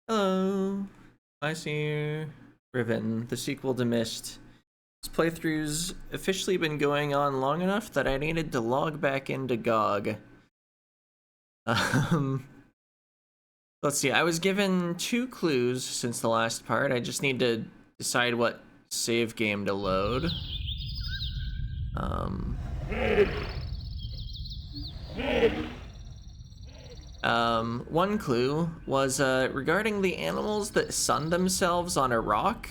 Hello, I see Riven, the sequel to Mist. This playthrough's officially been going on long enough that I needed to log back into GOG. Um, let's see, I was given 2 clues since the last part. I just need to decide what save game to load. One clue was regarding the animals that sun themselves on a rock.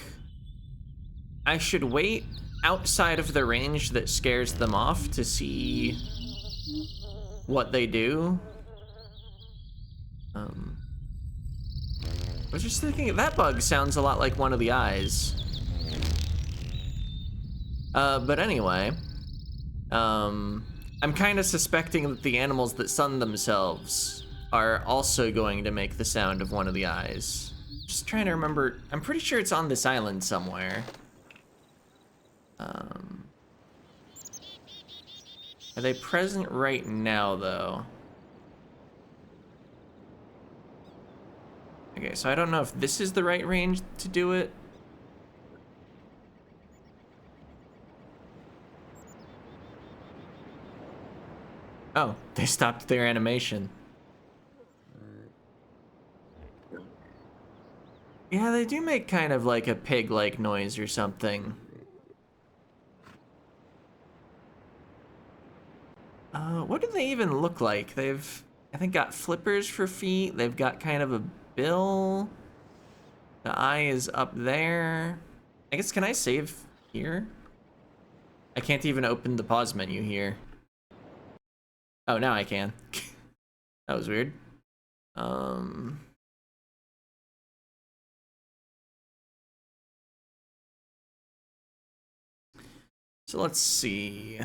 I should wait outside of the range that scares them off to see what they do. I was just thinking that bug sounds a lot like one of the eyes. But anyway, I'm kind of suspecting that the animals that sun themselves are also going to make the sound of one of the eyes. Just trying to remember. I'm pretty sure it's on this island somewhere. Are they present right now, though? Okay, so I don't know if this is the right range to do it. Oh, they stopped their animation. Yeah, they do make kind of like a pig-like noise or something. What do they even look like? They've, I think, got flippers for feet. They've got kind of a bill. The eye is up there. I guess, can I save here? I can't even open the pause menu here. Oh, now I can. That was weird. So let's see.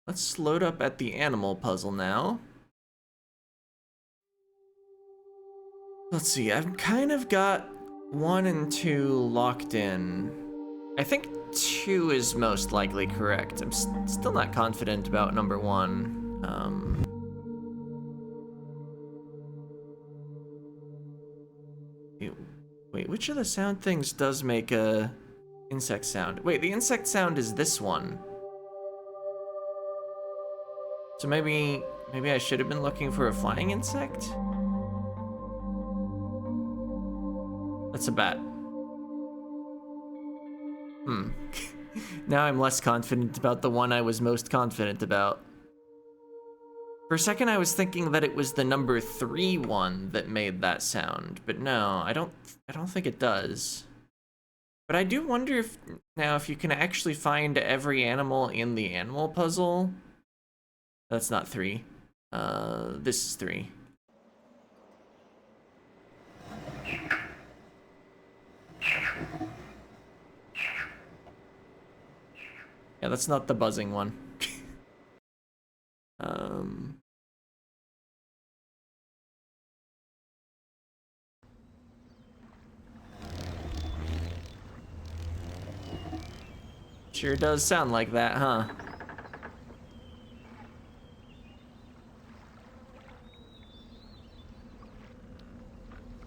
Let's load up at the animal puzzle now. Let's see, I've kind of got 1 and 2 locked in. I think 2 is most likely correct. I'm still not confident about number 1. Wait, which of the sound things does make a insect sound? Wait, the insect sound is this one. So maybe I should have been looking for a flying insect? That's a bat. Now I'm less confident about the one I was most confident about. For a second I was thinking that it was the number 3 one that made that sound, but no, I don't think it does. But I do wonder if now if you can actually find every animal in the animal puzzle. That's not 3. This is 3. Yeah, that's not the buzzing one. Sure does sound like that, huh?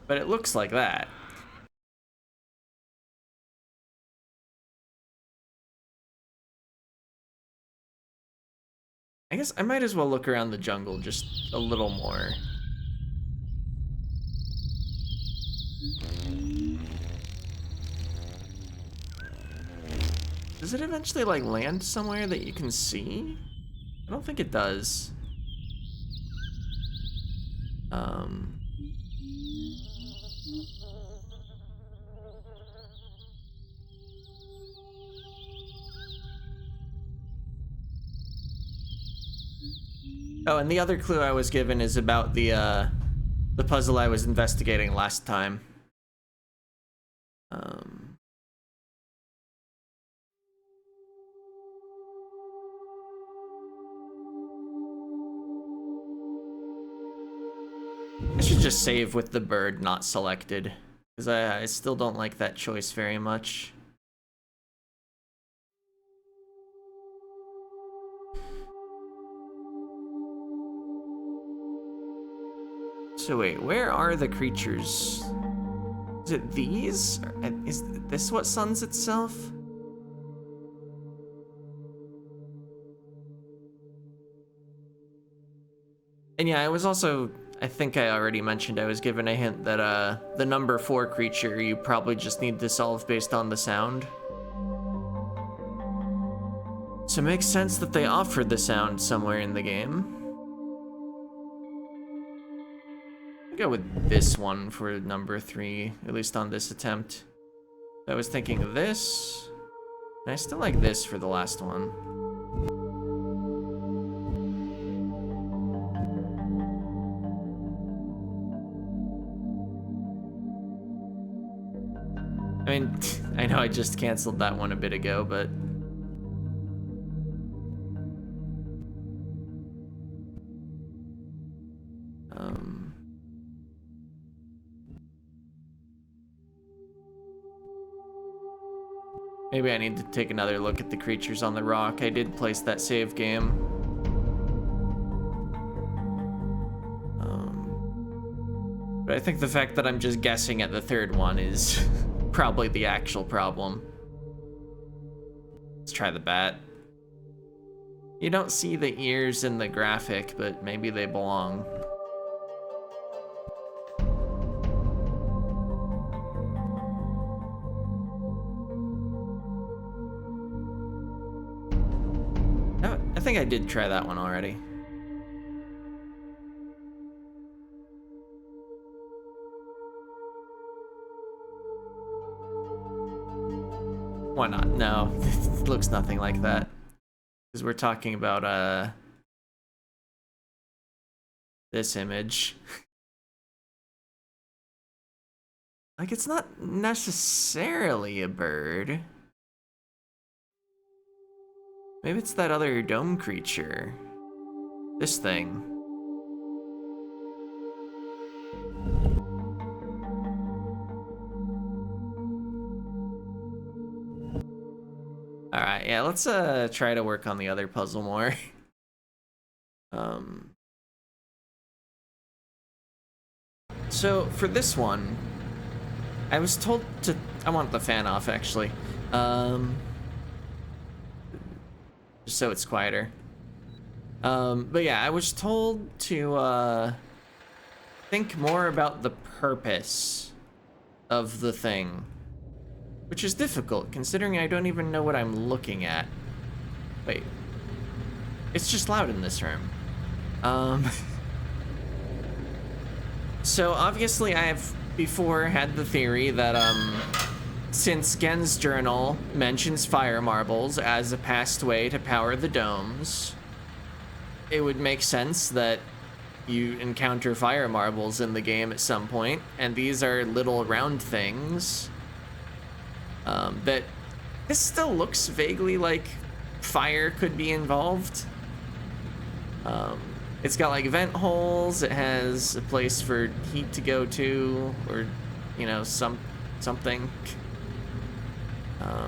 But it looks like that. I guess I might as well look around the jungle just a little more. Does it eventually like land somewhere that you can see? I don't think it does. Oh, and the other clue I was given is about the puzzle I was investigating last time. I should just save with the bird not selected, because I still don't like that choice very much. So wait, where are the creatures? Is it these? Is this what suns itself? And yeah, I was also, I think I already mentioned, I was given a hint that the number 4 creature you probably just need to solve based on the sound. So it makes sense that they offered the sound somewhere in the game. I'll go with this one for number 3, at least on this attempt. I was thinking of this, and I still like this for the last one. I mean, I know I just canceled that one a bit ago, but... maybe I need to take another look at the creatures on the rock. I did place that save game. But I think the fact that I'm just guessing at the third one is probably the actual problem. Let's try the bat. You don't see the ears in the graphic, but maybe they belong. I think I did try that one already. Why not? No, it looks nothing like that. Because we're talking about, this image. Like, it's not necessarily a bird. Maybe it's that other dome creature. This thing. Alright, yeah, let's try to work on the other puzzle more. So for this one, I was told to... I want the fan off, actually. Just so it's quieter. But yeah, I was told to think more about the purpose of the thing, which is difficult considering I don't even know what I'm looking at. Wait, it's just loud in this room. So obviously I've before had the theory that since Gen's journal mentions fire marbles as a past way to power the domes, it would make sense that you encounter fire marbles in the game at some point, and these are little round things that this still looks vaguely like fire could be involved. It's got like vent holes, it has a place for heat to go to, or, you know, something.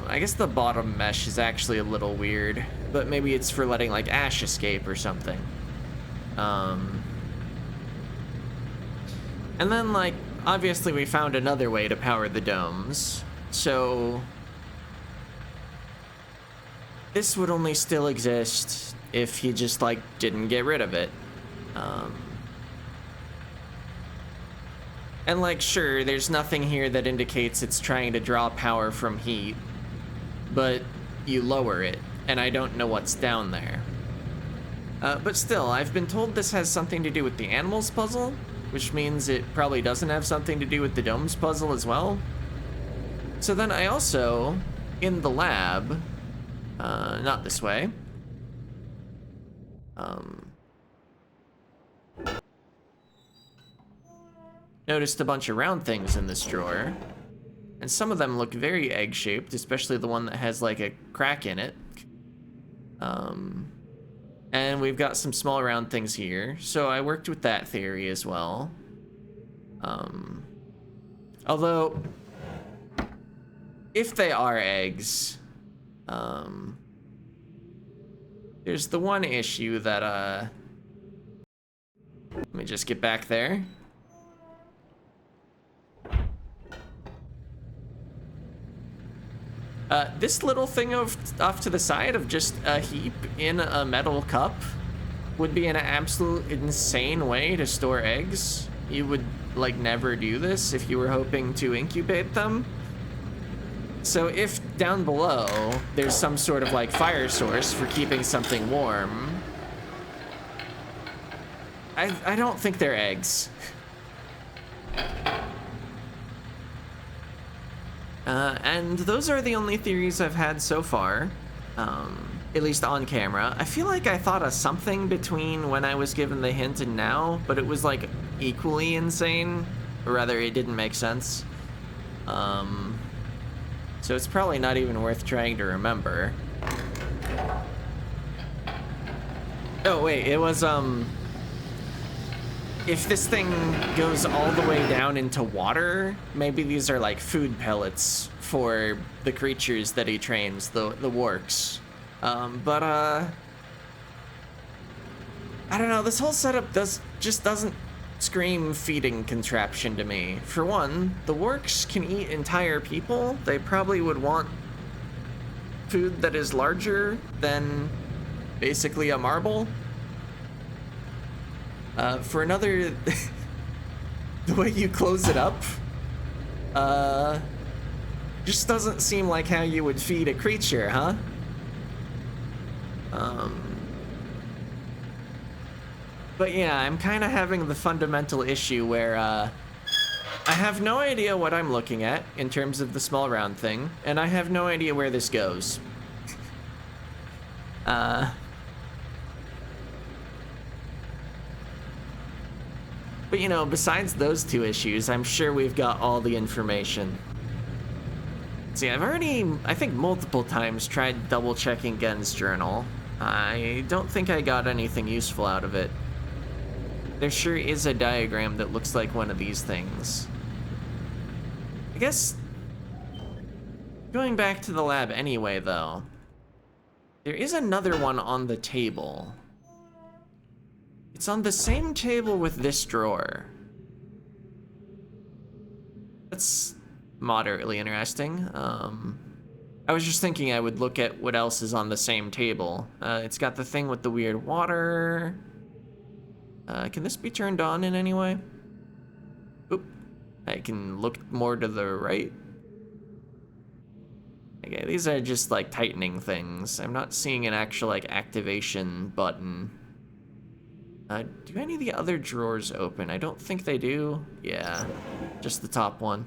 I guess the bottom mesh is actually a little weird, but maybe it's for letting like ash escape or something. And then, like, obviously we found another way to power the domes, so this would only still exist if he just, like, didn't get rid of it. And, like, sure, there's nothing here that indicates it's trying to draw power from heat, but you lower it, and I don't know what's down there. But still, I've been told this has something to do with the animals puzzle, which means it probably doesn't have something to do with the domes puzzle as well. So then I also, in the lab, not this way, noticed a bunch of round things in this drawer, and some of them look very egg-shaped, especially the one that has like a crack in it. And we've got some small round things here, so I worked with that theory as well. Although, if they are eggs, there's the one issue that, let me just get back there. This little thing off to the side of just a heap in a metal cup would be an absolute insane way to store eggs. You would, like, never do this if you were hoping to incubate them. So if down below there's some sort of, like, fire source for keeping something warm, I don't think they're eggs. And those are the only theories I've had so far, at least on camera. I feel like I thought of something between when I was given the hint and now, but it was like equally insane, or rather it didn't make sense. So it's probably not even worth trying to remember. Oh wait, it was, if this thing goes all the way down into water, maybe these are like food pellets for the creatures that he trains, the warks. I don't know, this whole setup just doesn't scream feeding contraption to me. For one, the warks can eat entire people. They probably would want food that is larger than basically a marble. For another, the way you close it up, just doesn't seem like how you would feed a creature, huh? But yeah, I'm kind of having the fundamental issue where, I have no idea what I'm looking at in terms of the small round thing, and I have no idea where this goes. But, you know, besides those two issues, I'm sure we've got all the information. See, I've already, I think multiple times, tried double-checking Gen's journal. I don't think I got anything useful out of it. There sure is a diagram that looks like one of these things. I guess, going back to the lab anyway, though, there is another one on the table. It's on the same table with this drawer. That's moderately interesting. I was just thinking I would look at what else is on the same table. It's got the thing with the weird water. Can this be turned on in any way? Oop. I can look more to the right. Okay, these are just like tightening things. I'm not seeing an actual like activation button. Do any of the other drawers open? I don't think they do. Yeah, just the top one.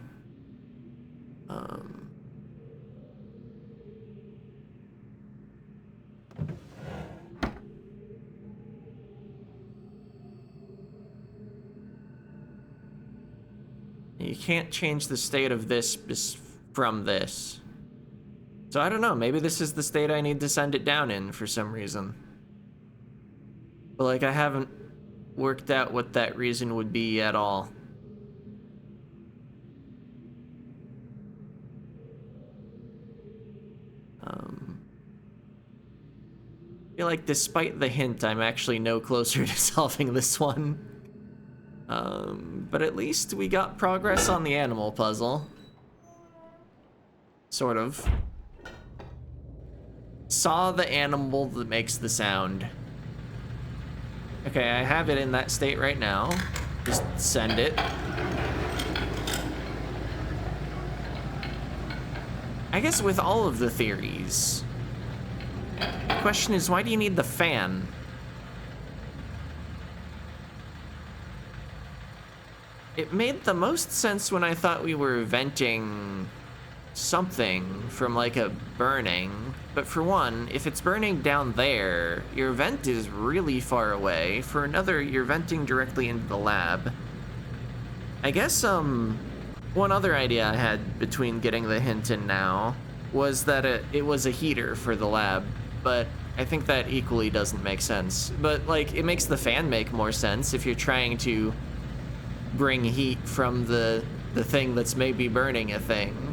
You can't change the state of this from this. So I don't know, maybe this is the state I need to send it down in for some reason. But like, I haven't worked out what that reason would be at all. I feel like despite the hint, I'm actually no closer to solving this one. But at least we got progress on the animal puzzle. Sort of. Saw the animal that makes the sound. Okay, I have it in that state right now. Just send it. I guess with all of the theories, the question is, why do you need the fan? It made the most sense when I thought we were venting something from like a burning, but for one, if it's burning down there, your vent is really far away. For another, you're venting directly into the lab. I guess one other idea I had between getting the hint and now was that it was a heater for the lab, but I think that equally doesn't make sense. But like, it makes the fan make more sense if you're trying to bring heat from the thing that's maybe burning a thing.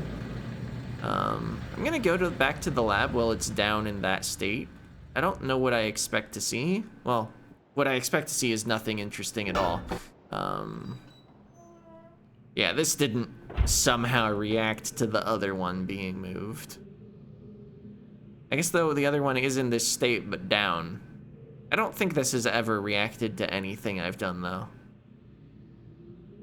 I'm gonna go back to the lab while it's down in that state. I don't know what I expect to see. Well, what I expect to see is nothing interesting at all. Yeah, this didn't somehow react to the other one being moved. I guess, though, the other one is in this state, but down. I don't think this has ever reacted to anything I've done, though.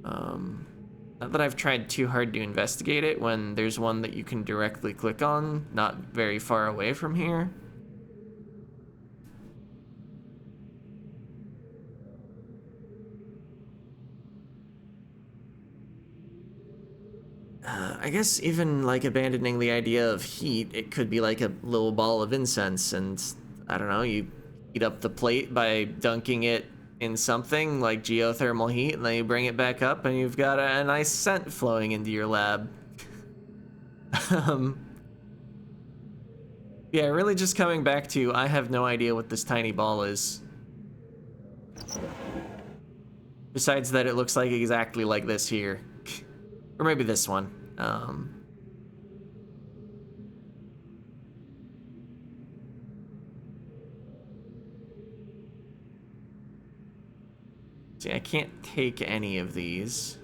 Not that I've tried too hard to investigate it when there's one that you can directly click on, not very far away from here. I guess even, like, abandoning the idea of heat, it could be like a little ball of incense, and, I don't know, you heat up the plate by dunking it in something like geothermal heat, and then you bring it back up, and you've got a nice scent flowing into your lab. Yeah, really just coming back to, I have no idea what this tiny ball is. Besides that it looks like exactly like this here. Or maybe this one. See, I can't take any of these.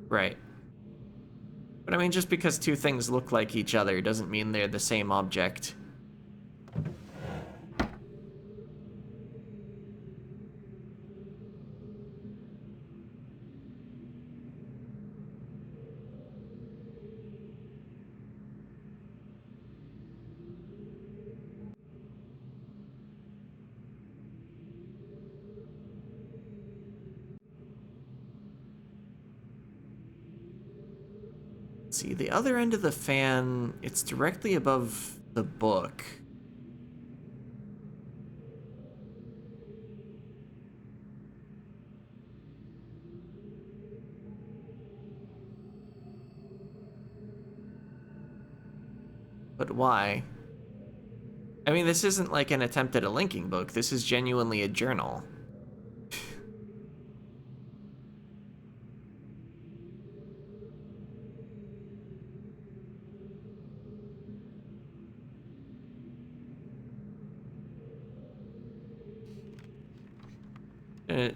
Right. But I mean, just because two things look like each other doesn't mean they're the same object. See, the other end of the fan, it's directly above the book. But why? I mean, this isn't like an attempt at a linking book. This is genuinely a journal.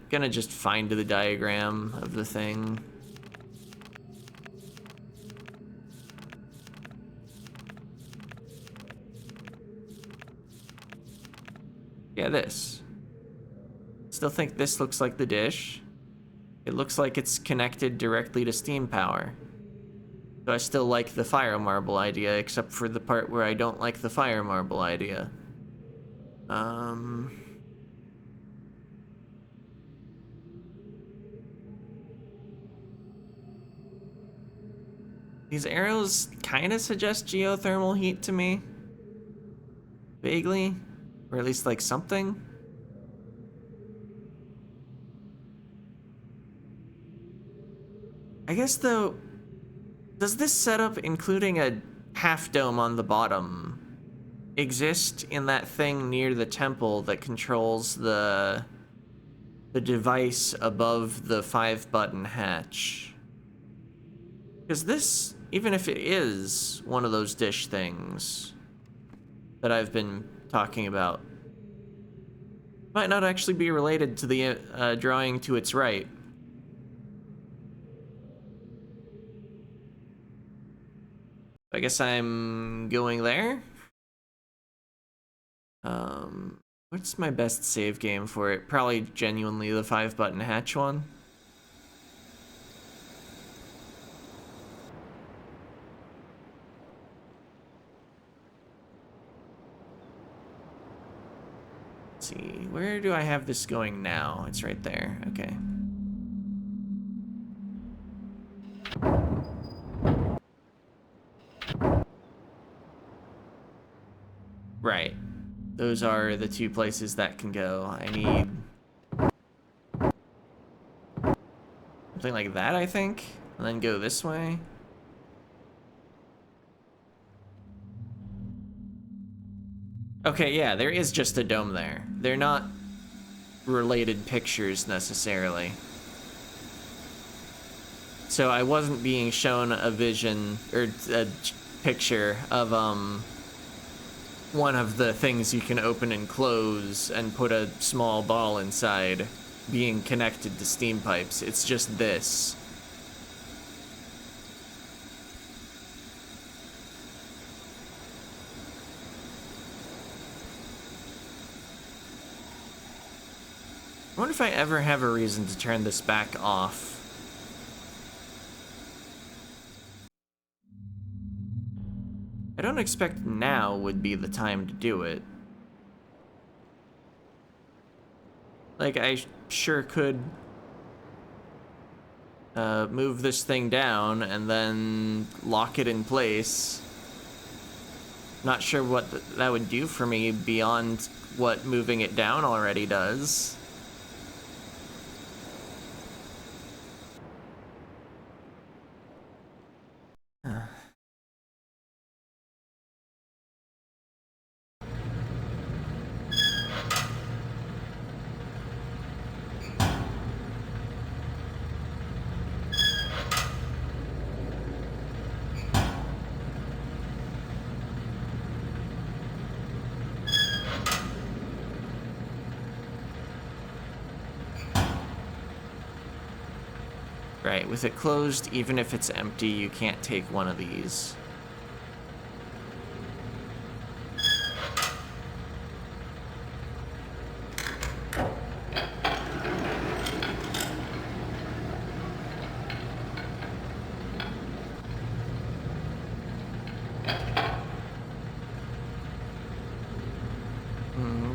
Gonna just find the diagram of the thing. Yeah, this. Still think this looks like the dish. It looks like it's connected directly to steam power. So I still like the fire marble idea, except for the part where I don't like the fire marble idea. These arrows kind of suggest geothermal heat to me. Vaguely. Or at least like something. I guess though, does this setup, including a half dome on the bottom, exist in that thing near the temple that controls the device above the 5-button hatch? Because this, even if it is one of those dish things that I've been talking about, might not actually be related to the drawing to its right. I guess I'm going there. What's my best save game for it? Probably genuinely the 5-button hatch one. Let's see, where do I have this going now? It's right there, okay. Right. Those are the two places that can go. I need something like that, I think, and then go this way. Okay, yeah, there is just a dome there. They're not related pictures necessarily. So I wasn't being shown a vision or a picture of one of the things you can open and close and put a small ball inside being connected to steam pipes. It's just this. I wonder if I ever have a reason to turn this back off. I don't expect now would be the time to do it. Like, I sure could move this thing down and then lock it in place. Not sure what that would do for me beyond what moving it down already does. Right, with it closed, even if it's empty, you can't take one of these.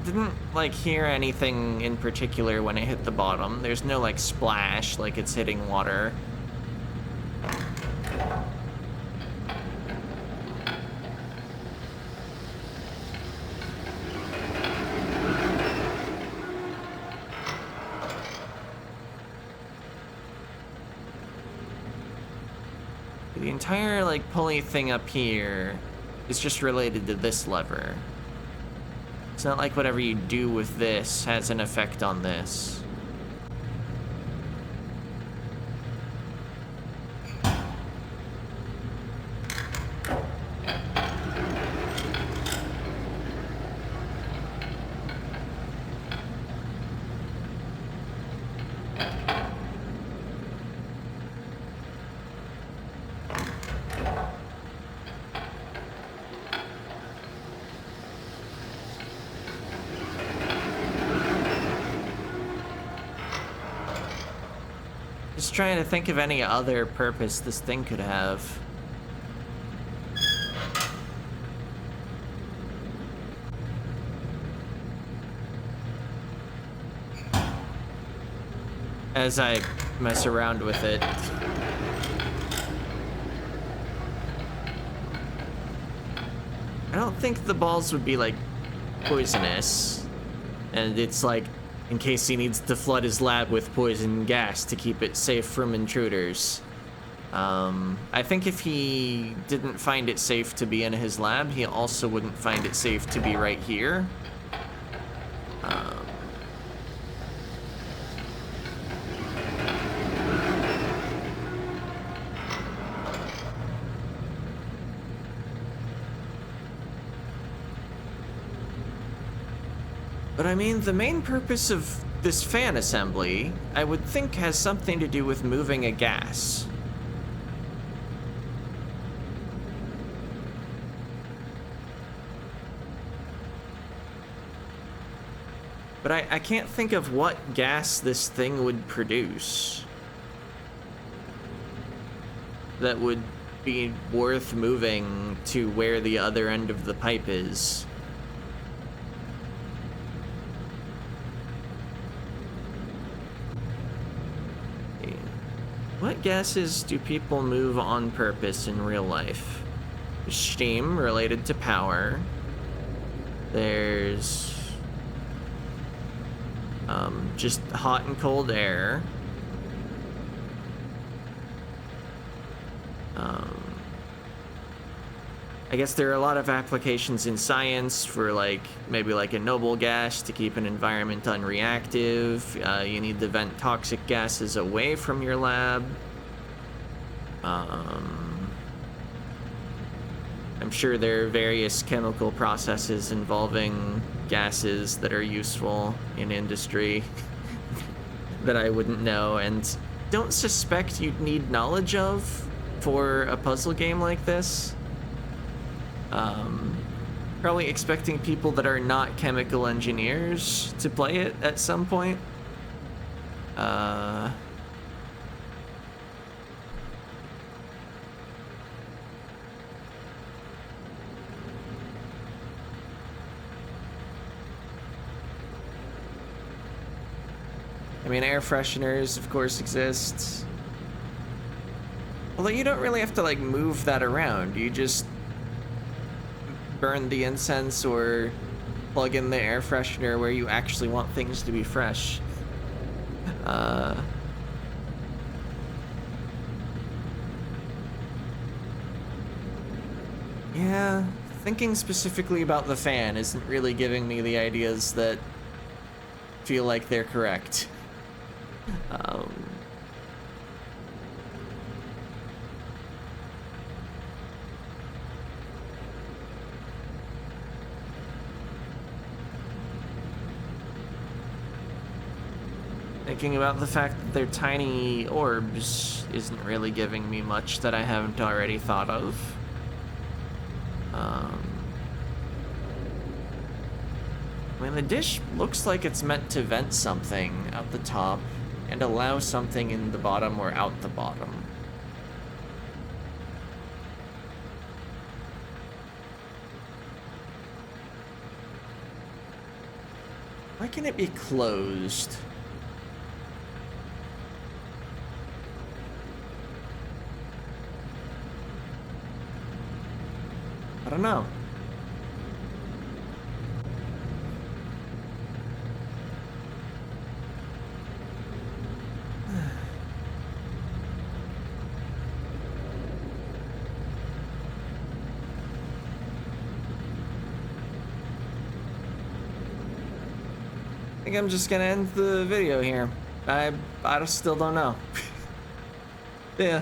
Didn't, like, hear anything in particular when it hit the bottom. There's no, like, splash like it's hitting water. The entire, like, pulley thing up here is just related to this lever. It's not like whatever you do with this has an effect on this. Just trying to think of any other purpose this thing could have. As I mess around with it. I don't think the balls would be, like, poisonous. And it's like, in case he needs to flood his lab with poison gas to keep it safe from intruders. I think if he didn't find it safe to be in his lab, he also wouldn't find it safe to be right here. But I mean, the main purpose of this fan assembly, I would think, has something to do with moving a gas. But I can't think of what gas this thing would produce that would be worth moving to where the other end of the pipe is. What gases do people move on purpose in real life? There's steam related to power. There's just hot and cold air. I guess there are a lot of applications in science for, like, maybe like a noble gas to keep an environment unreactive. You need to vent toxic gases away from your lab. I'm sure there are various chemical processes involving gases that are useful in industry that I wouldn't know and don't suspect you'd need knowledge of for a puzzle game like this. Probably expecting people that are not chemical engineers to play it at some point. Uh... I mean, air fresheners, of course, exist. Although you don't really have to, like, move that around. You just burn the incense or plug in the air freshener where you actually want things to be fresh. Yeah, thinking specifically about the fan isn't really giving me the ideas that feel like they're correct. Thinking about the fact that they're tiny orbs isn't really giving me much that I haven't already thought of. I mean, the dish looks like it's meant to vent something out the top and allow something in the bottom or out the bottom. Why can it be closed? I don't know. I think I'm just gonna end the video here. I still don't know. Yeah.